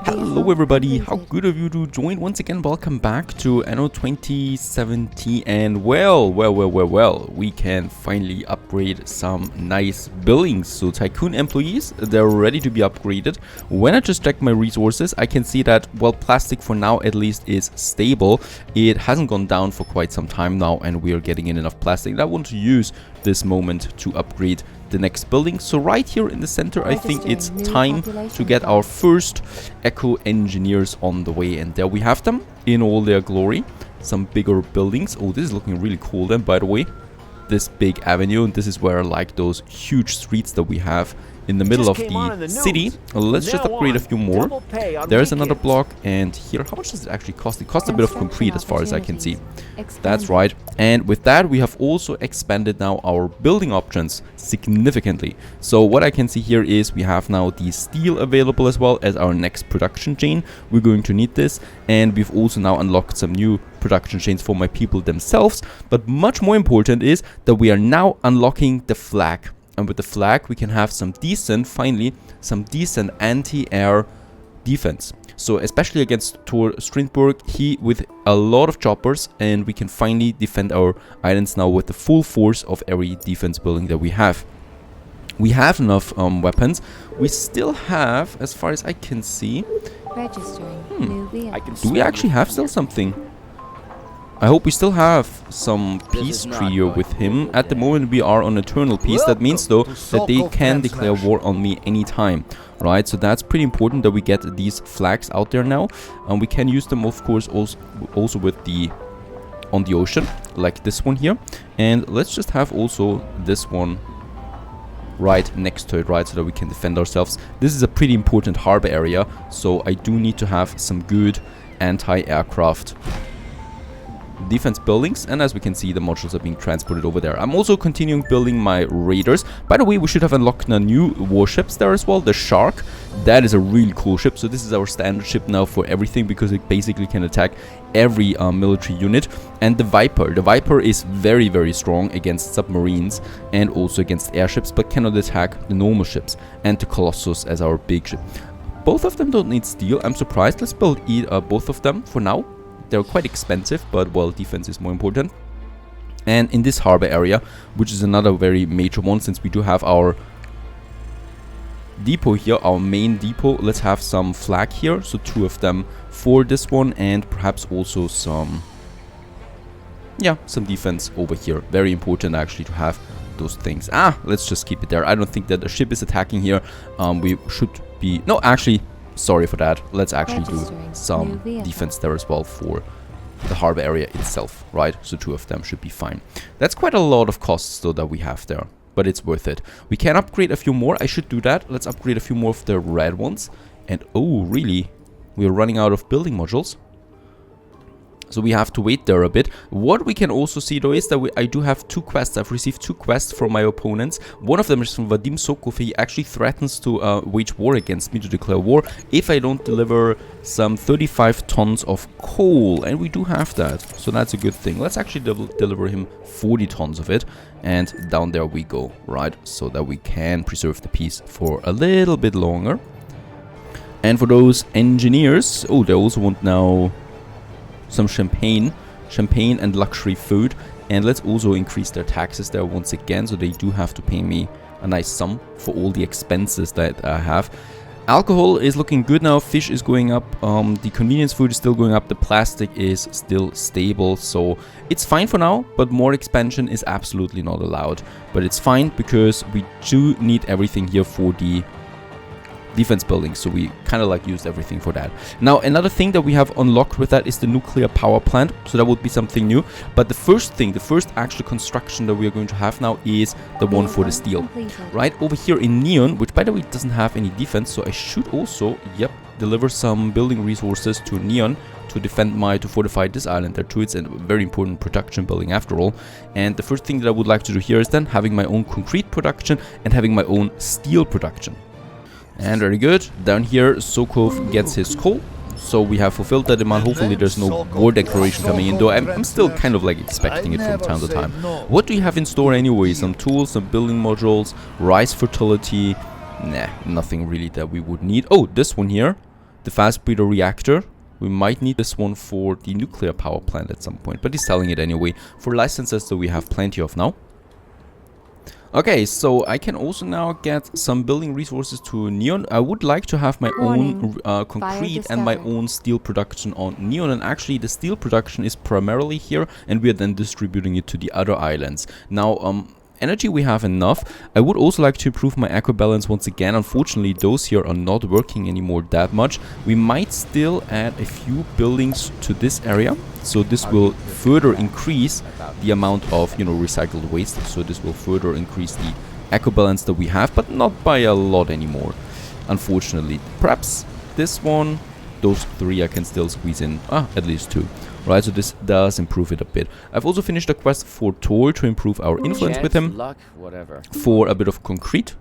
Hello everybody, how good of you to join once again. Welcome back to Anno 2017, and well, we can finally upgrade some nice buildings. So Tycoon employees, they're ready to be upgraded. When I just check my resources, I can see that, well, plastic for now at least is stable. It hasn't gone down for quite some time now, and we are getting in enough plastic that I want to use this moment to upgrade the next building. So right here in the center, I think it's time to get our first eco engineers on the way, and there we have them in all their glory. Some bigger buildings. Oh, this is looking really cool then, by the way. This big avenue, and this is where I like those huge streets that we have in the middle of the city. Let's just upgrade a few more. There's another block, and here, how much does it actually cost? It costs a bit of concrete as far as I can see. That's right. And with that, we have also expanded now our building options significantly. So what I can see here is we have now the steel available as well as our next production chain. We're going to need this, and we've also now unlocked some new production chains for my people themselves. But much more important is that we are now unlocking the flag. And with the flag, we can have some decent, finally, some decent anti-air defense. So especially against Tor Strindberg, he with a lot of choppers, and we can finally defend our islands now with the full force of every defense building that we have. We have enough weapons. We still have, as far as I can see, do we actually have still something? I hope we still have some peace trio with him. At the moment we are on eternal peace. That means though that they can declare war on me anytime, right? So that's pretty important that we get these flags out there now. And we can use them, of course, also with the on the ocean, like this one here. And let's just have also this one right next to it, right, so that we can defend ourselves. This is a pretty important harbor area, so I do need to have some good anti-aircraft defense buildings, and as we can see, the modules are being transported over there. I'm also continuing building my raiders. By the way, we should have unlocked new warships there as well. The Shark, that is a really cool ship. So this is our standard ship now for everything, because it basically can attack every military unit. And the Viper is very, very strong against submarines and also against airships, but cannot attack the normal ships. And the Colossus as our big ship. Both of them don't need steel. I'm surprised. Let's build both of them for now. They're quite expensive, but, well, defense is more important. And in this harbor area, which is another very major one, since we do have our depot here, our main depot, let's have some flag here. So 2 of them for this one, and perhaps also some, yeah, some defense over here. Very important actually to have those things. Let's just keep it there. I don't think that a ship is attacking here. We should be, no, actually, sorry for that. Let's actually do some defense there as well for the harbor area itself, right? So 2 of them should be fine. That's quite a lot of costs though that we have there, but it's worth it. We can upgrade a few more. I should do that. Let's upgrade a few more of the red ones. And oh, really? We're running out of building modules. So we have to wait there a bit. What we can also see though is that I do have 2 quests. I've received 2 quests from my opponents. One of them is from Vadim Sokov. He actually threatens to wage war against me, to declare war, if I don't deliver some 35 tons of coal. And we do have that. So that's a good thing. Let's actually deliver him 40 tons of it. And down there we go, right? So that we can preserve the peace for a little bit longer. And for those engineers, oh, they also want now some champagne and luxury food. And let's also increase their taxes there once again, so they do have to pay me a nice sum for all the expenses that I have. Alcohol is looking good now. Fish is going up. The convenience food is still going up. The plastic is still stable, so it's fine for now, but more expansion is absolutely not allowed. But it's fine because we do need everything here for the defense building, so we kind of like used everything for that. Now another thing that we have unlocked with that is the nuclear power plant, so that would be something new. But the first actual construction that we are going to have now is the one for the steel, right over here in Neon, which by the way doesn't have any defense. So I should also, yep, deliver some building resources to Neon to to fortify this island there too. It's a very important production building after all. And the first thing that I would like to do here is then having my own concrete production and having my own steel production. And very good. Down here, Sokov gets his coal. So we have fulfilled that demand. Hopefully there's no war declaration coming in, though I'm still kind of like expecting it from time to time. What do you have in store anyway? Some tools, some building modules, rice fertility. Nah, nothing really that we would need. Oh, this one here. the fast breeder reactor. We might need this one for the nuclear power plant at some point, but he's selling it anyway for licenses that we have plenty of now. Okay, so I can also now get some building resources to Neon. I would like to have my own concrete and my own steel production on Neon, and actually the steel production is primarily here, and we are then distributing it to the other islands. Now, energy we have enough. I would also like to improve my eco balance once again. Unfortunately, those here are not working anymore that much. We might still add a few buildings to this area, so this will further increase the amount of, you know, recycled waste. So this will further increase the eco balance that we have, but not by a lot anymore, unfortunately. Perhaps this one, those three I can still squeeze in, at least two. Right, so this does improve it a bit. I've also finished a quest for Tor to improve our influence with him for a bit of concrete.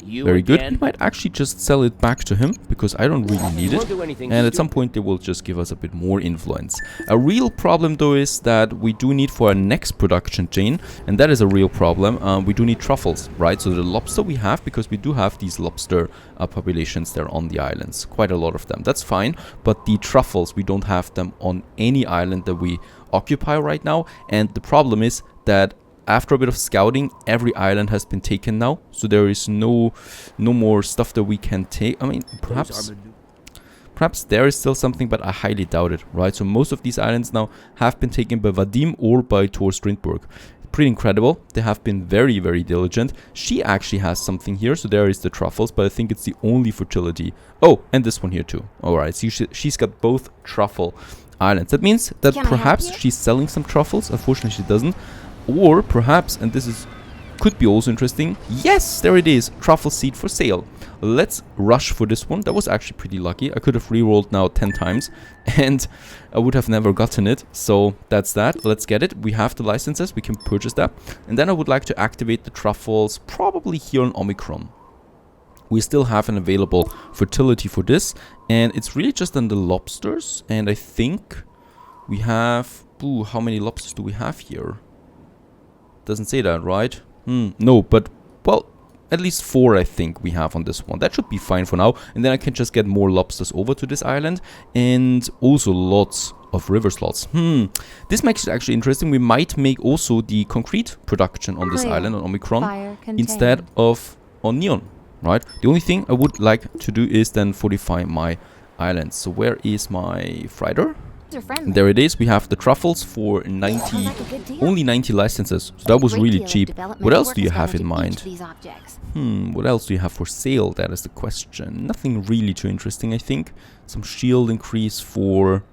Very good. We might actually just sell it back to him, because I don't really need it. And at some point they will just give us a bit more influence. A real problem though is that we do need for our next production chain, and that is a real problem. We do need truffles, right? So the lobster we have, because we do have these lobster populations there on the islands. Quite a lot of them. That's fine. But the truffles, we don't have them on any island that we occupy right now. And the problem is that after a bit of scouting, every island has been taken now, so there is no more stuff that we can take. I mean, perhaps there is still something, but I highly doubt it, right? So most of these islands now have been taken by Vadim or by Tor Strindberg. Pretty incredible. They have been very, very diligent. She actually has something here, so there is the truffles, but I think it's the only fertility. Oh, and this one here too. Alright, so she's got both truffle islands. That means that perhaps she's selling some truffles. Unfortunately, she doesn't. Or perhaps, and this could be also interesting, yes, there it is, truffle seed for sale. Let's rush for this one. That was actually pretty lucky. I could have re-rolled now 10 times and I would have never gotten it. So that's that. Let's get it. We have the licenses. We can purchase that. And then I would like to activate the truffles probably here on Omicron. We still have an available fertility for this. And it's really just on the lobsters. And I think we have... Ooh, how many lobsters do we have here? Doesn't say that, right? No, but, well, at least 4 I think we have on this one. That should be fine for now. And then I can just get more lobsters over to this island. And also lots of river slots. This makes it actually interesting. We might make also the concrete production on this island, on Omicron, instead of on Neon, right? The only thing I would like to do is then fortify my island. So where is my freighter? And there it is. We have the truffles for 90, only 90 licenses. So that was really cheap. What else do you have in mind? What else do you have for sale? That is the question. Nothing really too interesting, I think. Some shield increase for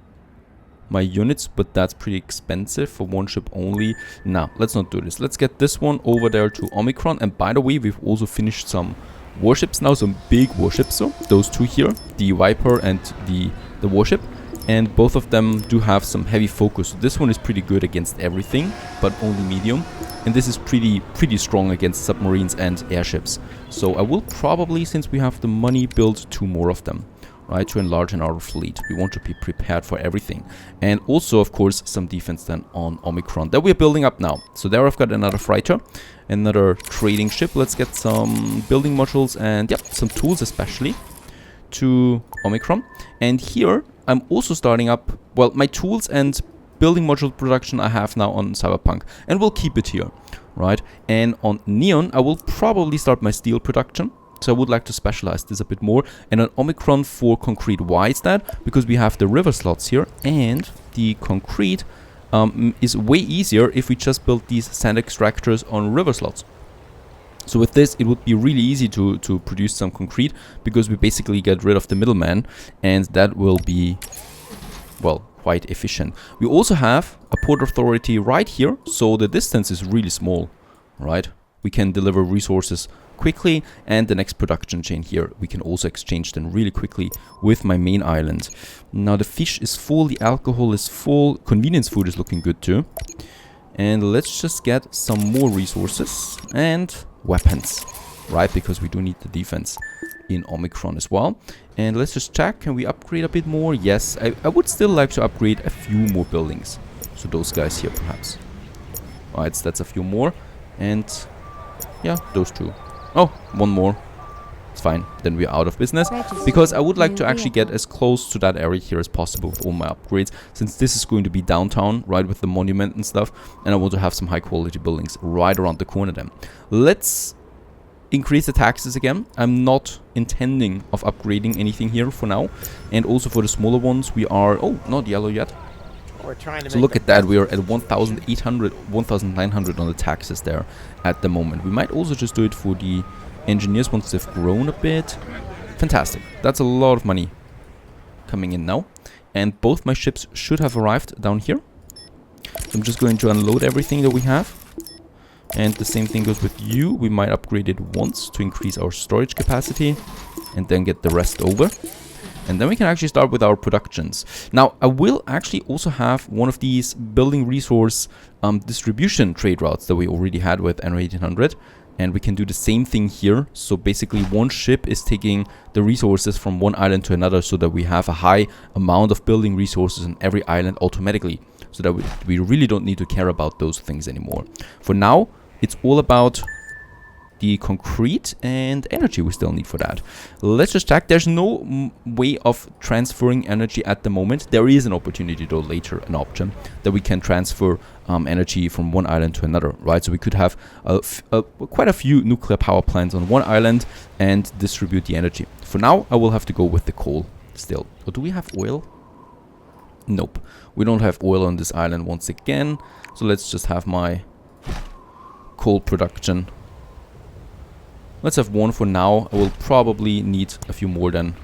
my units, but that's pretty expensive for one ship only. Now, let's not do this. Let's get this one over there to Omicron. And by the way, we've also finished some warships now, some big warships. So those two here, the Viper and the warship. And both of them do have some heavy focus. So this one is pretty good against everything, but only medium. And this is pretty strong against submarines and airships. So I will probably, since we have the money, build 2 more of them, right, to enlarge in our fleet. We want to be prepared for everything. And also, of course, some defense then on Omicron that we're building up now. So there I've got another freighter, another trading ship. Let's get some building modules and, yep, some tools especially to Omicron. And here I'm also starting up, well, my tools and building module production I have now on Cyberpunk, and we'll keep it here, right? And on Neon I will probably start my steel production, so I would like to specialize this a bit more. And on Omicron for concrete. Why is that? Because we have the river slots here, and the concrete is way easier if we just build these sand extractors on river slots. So with this, it would be really easy to produce some concrete, because we basically get rid of the middleman, and that will be, well, quite efficient. We also have a port authority right here, so the distance is really small, right? We can deliver resources quickly, and the next production chain here, we can also exchange them really quickly with my main island. Now the fish is full, the alcohol is full, convenience food is looking good too. And let's just get some more resources and weapons, right? Because we do need the defense in Omicron as well. And let's just check, can we upgrade a bit more? Yes, I would still like to upgrade a few more buildings. So those guys here perhaps. Alright, so that's a few more. And yeah, those two. Oh, one more. It's fine, then we're out of business, because I would like to actually get as close to that area here as possible with all my upgrades, since this is going to be downtown, right, with the monument and stuff, and I want to have some high quality buildings right around the corner then. Let's increase the taxes again. I'm not intending of upgrading anything here for now, and also for the smaller ones we are, oh, not yellow yet. So look at that, we are at 1,800, 1,900 on the taxes there at the moment. We might also just do it for the engineers once they've grown a bit. Fantastic. That's a lot of money coming in now. And both my ships should have arrived down here. I'm just going to unload everything that we have. And the same thing goes with you. We might upgrade it once to increase our storage capacity. And then get the rest over. And then we can actually start with our productions. Now, I will actually also have one of these building resource distribution trade routes that we already had with Anno 1800. And we can do the same thing here. So basically one ship is taking the resources from one island to another, so that we have a high amount of building resources on every island automatically. So that we really don't need to care about those things anymore. For now, it's all about the concrete and energy we still need for that. Let's just check. There's no way of transferring energy at the moment. There is an opportunity though later, an option that we can transfer energy from one island to another, right? So we could have quite a few nuclear power plants on one island and distribute the energy. For now, I will have to go with the coal still. Or do we have oil? Nope. We don't have oil on this island once again. So let's just have my coal production. Let's have one for now. I will probably need a few more then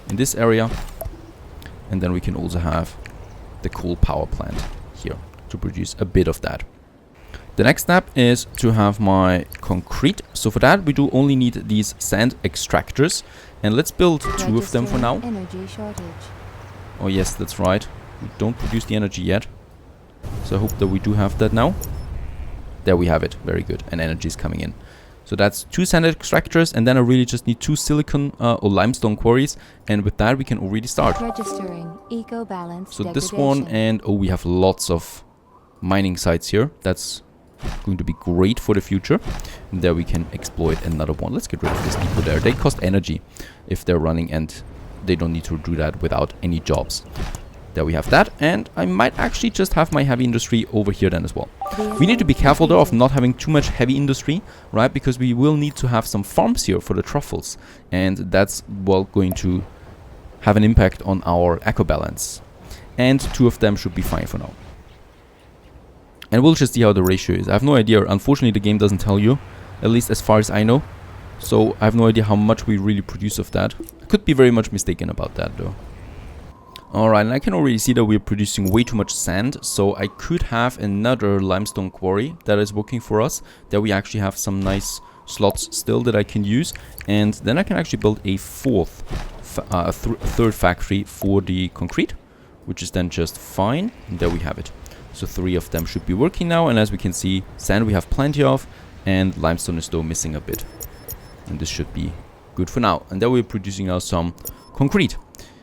in this area. And then we can also have the coal power plant here to produce a bit of that. The next step is to have my concrete. So for that we do only need these sand extractors. And let's build two of them for now. Energy shortage. Oh yes, that's right. We don't produce the energy yet. So I hope that we do have that now. There we have it. Very good. And energy is coming in. So that's 2 sand extractors, and then I really just need 2 silicon or limestone quarries, and with that we can already start. Registering eco balance. So this one, and oh, we have lots of mining sites here. That's going to be great for the future. And there we can exploit another one. Let's get rid of this depot there. They cost energy if they're running, and they don't need to do that without any jobs. There we have that, and I might actually just have my heavy industry over here then as well. We need to be careful though of not having too much heavy industry, right? Because we will need to have some farms here for the truffles, and that's, well, going to have an impact on our eco balance. And 2 of them should be fine for now. And we'll just see how the ratio is. I have no idea. Unfortunately, the game doesn't tell you, at least as far as I know. So I have no idea how much we really produce of that. I could be very much mistaken about that though. Alright, and I can already see that we're producing way too much sand, so I could have another limestone quarry that is working for us. There we actually have some nice slots still that I can use, and then I can actually build a third factory for the concrete, which is then just fine. And there we have it. So 3 of them should be working now, and as we can see, sand we have plenty of, and limestone is still missing a bit. And this should be good for now. And there we're producing now some concrete.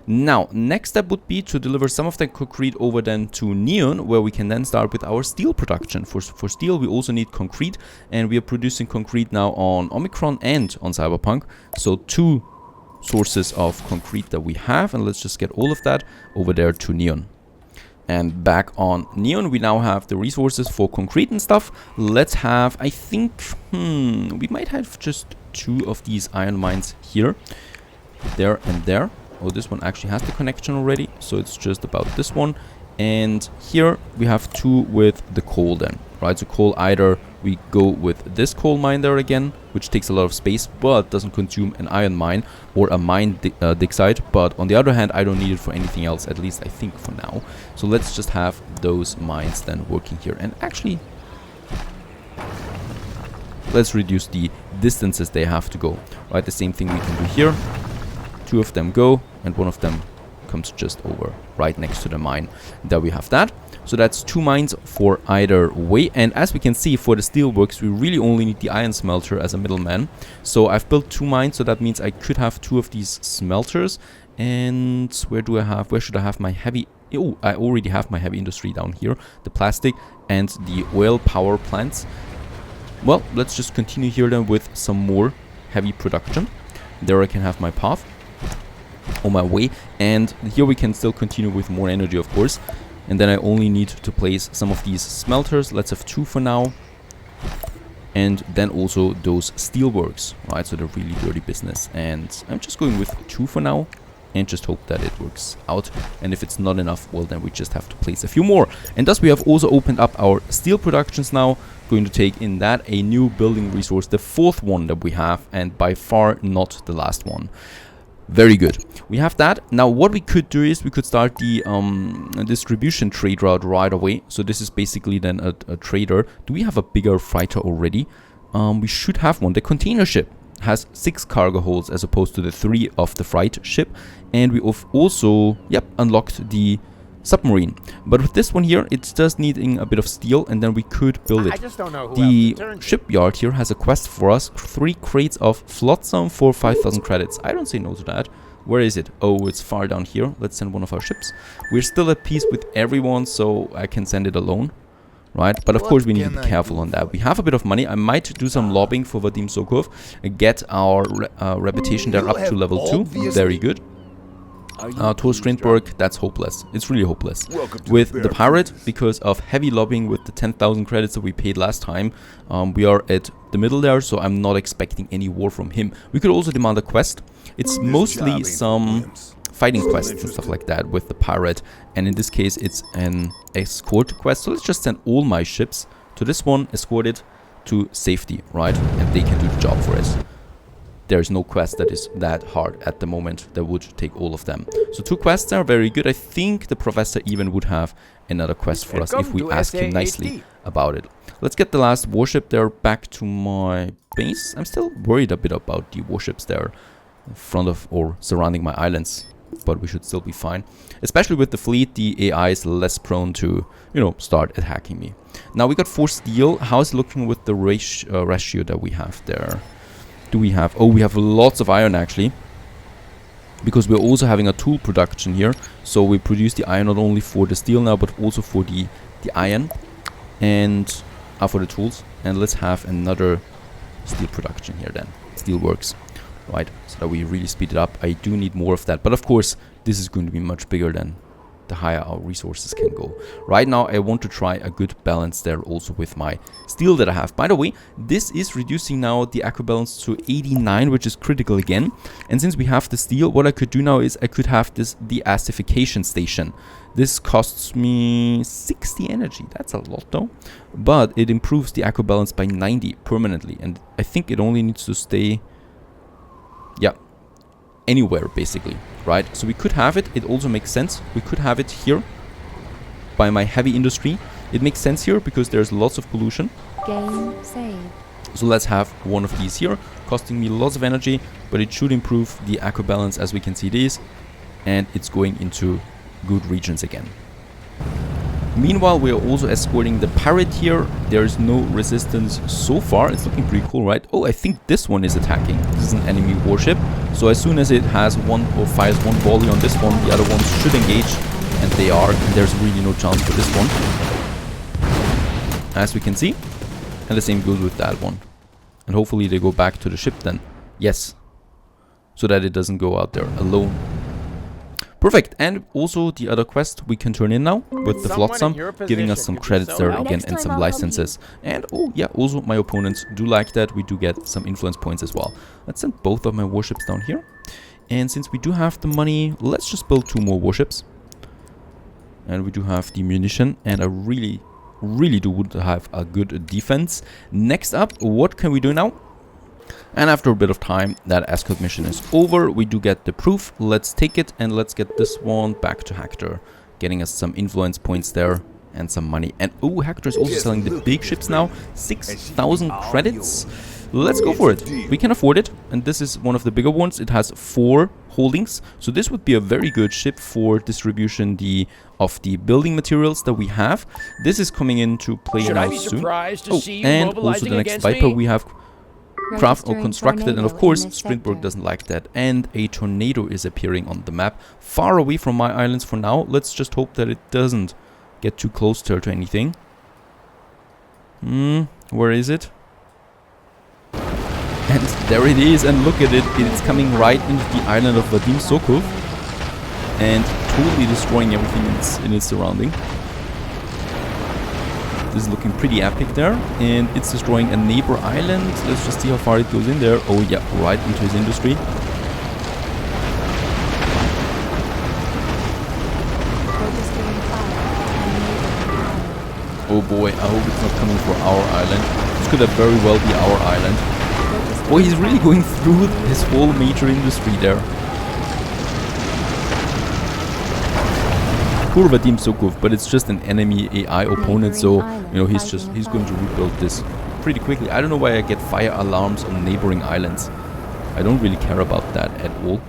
Now, next step would be to deliver some of the concrete over then to Neon, where we can then start with our steel production. For steel, we also need concrete, and we are producing concrete now on Omicron and on Cyberpunk. So 2 sources of concrete that we have, and let's just get all of that over there to Neon. And back on Neon, we now have the resources for concrete and stuff. Let's have, I think, we might have just 2 of these iron mines here, there and there. Oh, this one actually has the connection already, so it's just about this one. And here we have 2 with the coal then, right? So coal, either we go with this coal mine there again, which takes a lot of space but doesn't consume an iron mine or a mine dig site. But on the other hand, I don't need it for anything else, at least I think for now. So let's just have those mines then working here. And actually, let's reduce the distances they have to go, right? The same thing we can do here. 2 of them go, and 1 of them comes just over right next to the mine. There we have that. So that's 2 mines for either way. And as we can see, for the steelworks, we really only need the iron smelter as a middleman. So I've built 2 mines, so that means I could have 2 of these smelters. And where should I have my heavy? Oh, I already have my heavy industry down here, the plastic and the oil power plants. Well, let's just continue here then with some more heavy production. There I can have my path on my way, and here we can still continue with more energy, of course. And then I only need to place some of these smelters. Let's have 2 for now. And then also those steelworks, right? So they're really dirty business. And I'm just going with 2 for now and just hope that it works out. And if it's not enough, well, then we just have to place a few more. And thus we have also opened up our steel productions now. Going to take in that a new building resource, the 4th one that we have, and by far not the last one. Very good. We have that. Now what we could do is we could start the distribution trade route right away. So this is basically then a trader. Do we have a bigger freighter already? We should have one. The container ship has 6 cargo holds as opposed to the 3 of the freight ship. And we have also, unlocked the submarine. But with this one here, it's just needing a bit of steel, and then we could build it. I just don't know who The shipyard here has a quest for us. 3 crates of flotsam for 5,000 credits. I don't say no to that. Where is it? Oh, it's far down here. Let's send one of our ships. We're still at peace with everyone, so I can send it alone. Right? But of course we need to be careful on that. We have a bit of money. I might do some lobbying for Vadim Sokov. Get our reputation there up to level 2. Very good. Towards Strindberg, that's hopeless. It's really hopeless. With the pirate, because of heavy lobbying with the 10,000 credits that we paid last time, we are at the middle there, so I'm not expecting any war from him. We could also demand a quest. It's mostly some fighting quests and stuff like that with the pirate, and in this case it's an escort quest. So let's just send all my ships to this one, escort it to safety, right? And they can do the job for us. There's no quest that is that hard at the moment that would take all of them. So 2 quests are very good. I think the professor even would have another quest for us if we ask him nicely about it. Let's get the last warship there back to my base. I'm still worried a bit about the warships there in front of or surrounding my islands, but we should still be fine. Especially with the fleet, the AI is less prone to, you know, start attacking me. Now we got 4 steel. How's it looking with the ratio that we have there? Do we have? Oh, we have lots of iron actually, because we're also having a tool production here. So we produce the iron not only for the steel now, but also for the iron and for the tools. And let's have another steel production here then. Steel works, right? So that we really speed it up. I do need more of that, but of course this is going to be much bigger than the higher our resources can go. Right now I want to try a good balance there also with my steel that I have. By the way, this is reducing now the accu balance to 89, which is critical again. And since we have the steel, what I could do now is I could have this deacidification station. This costs me 60 energy. That's a lot though. But it improves the accu balance by 90 permanently. And I think it only needs to stay, anywhere basically, right? So we could have it. It also makes sense. We could have it here by my heavy industry. It makes sense here because there's lots of pollution. Game saved. So let's have one of these here, costing me lots of energy, but it should improve the accu balance as we can see this, and it's going into good regions again. Meanwhile, we are also escorting the pirate here. There is no resistance so far. It's looking pretty cool, right? Oh, I think this one is attacking. This is an enemy warship. So as soon as it has one or fires one volley on this one, the other ones should engage. And they are. And there's really no chance for this one, as we can see. And the same goes with that one. And hopefully they go back to the ship then. Yes. So that it doesn't go out there alone. Perfect. And also the other quest we can turn in now with the flotsam, giving us some credits there again and some licenses. And oh yeah, also my opponents do like that. We do get some influence points as well. Let's send both of my warships down here. And since we do have the money, let's just build 2 more warships. And we do have the munition, and I really do want to have a good defense. Next up, what can we do now? And after a bit of time, that escort mission is over. We do get the proof. Let's take it and let's get this one back to Hector, getting us some influence points there and some money. And oh, Hector is also selling the big ships now. 6,000 credits. Let's go for it. We can afford it. And this is one of the bigger ones. It has 4 holdings. So this would be a very good ship for distribution of the building materials that we have. This is coming into play now soon. And also the next Viper we have craft or constructed, and of course Strindberg doesn't like that, and a tornado is appearing on the map far away from my islands for now. Let's just hope that it doesn't get too close to anything. Where is it? And there it is, and look at it, it's coming right into the island of Vadim Sokov and totally destroying everything in its surrounding. This is looking pretty epic there, and it's destroying a neighbor island. Let's just see how far it goes in there. Oh yeah, right into his industry. Oh boy, I hope it's not coming for our island. This could have very well be our island. Oh, he's really going through his whole major industry there. Poor Vadim Sokov, but it's just an enemy AI opponent, so you know he's going to rebuild this pretty quickly. I don't know why I get fire alarms on neighboring islands. I don't really care about that at all.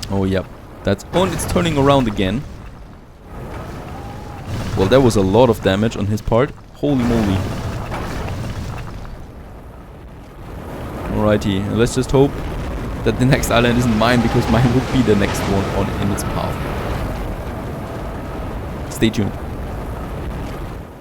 Oh yeah, it's turning around again. Well, that was a lot of damage on his part. Holy moly. Alrighty, let's just hope that the next island isn't mine, because mine would be the next one in its path. Stay tuned.